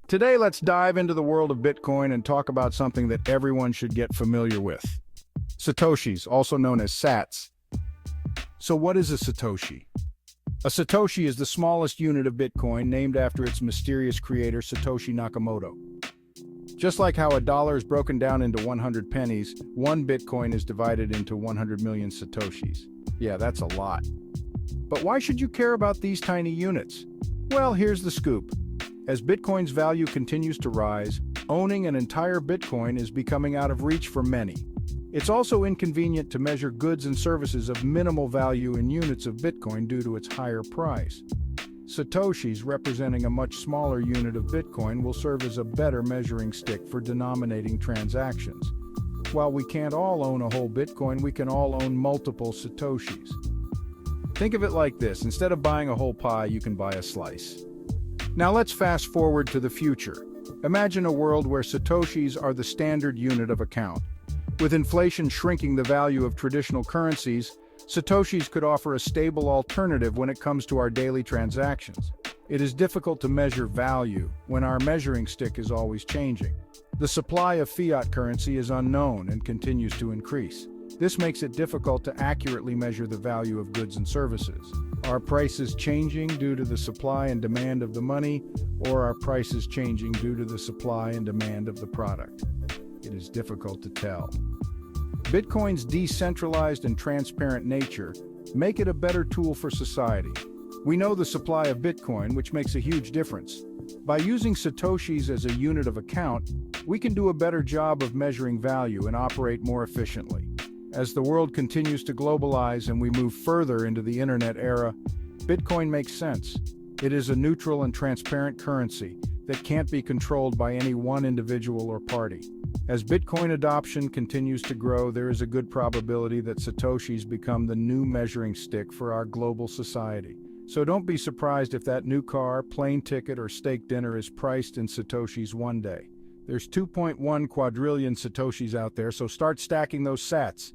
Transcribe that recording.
Today, let's dive into the world of Bitcoin and talk about something that everyone should get familiar with. Satoshis, also known as sats. So what is a Satoshi? A Satoshi is the smallest unit of Bitcoin, named after its mysterious creator, Satoshi Nakamoto. Just like how a dollar is broken down into 100 pennies, one Bitcoin is divided into 100 million Satoshis. Yeah, that's a lot. But why should you care about these tiny units? Well, here's the scoop. As Bitcoin's value continues to rise, owning an entire Bitcoin is becoming out of reach for many. It's also inconvenient to measure goods and services of minimal value in units of Bitcoin due to its higher price. Satoshis, representing a much smaller unit of Bitcoin, will serve as a better measuring stick for denominating transactions. While we can't all own a whole Bitcoin, we can all own multiple Satoshis. Think of it like this: instead of buying a whole pie, you can buy a slice. Now let's fast forward to the future. Imagine a world where Satoshis are the standard unit of account. With inflation shrinking the value of traditional currencies, Satoshis could offer a stable alternative when it comes to our daily transactions. It is difficult to measure value when our measuring stick is always changing. The supply of fiat currency is unknown and continues to increase. This makes it difficult to accurately measure the value of goods and services. Are prices changing due to the supply and demand of the money, or are prices changing due to the supply and demand of the product? It is difficult to tell. Bitcoin's decentralized and transparent nature make it a better tool for society. We know the supply of Bitcoin, which makes a huge difference. By using Satoshis as a unit of account, we can do a better job of measuring value and operate more efficiently. As the world continues to globalize and we move further into the internet era, Bitcoin makes sense. It is a neutral and transparent currency that can't be controlled by any one individual or party. As Bitcoin adoption continues to grow, there is a good probability that Satoshis become the new measuring stick for our global society. So don't be surprised if that new car, plane ticket, or steak dinner is priced in Satoshis one day. There's 2.1 quadrillion Satoshis out there, so start stacking those sats.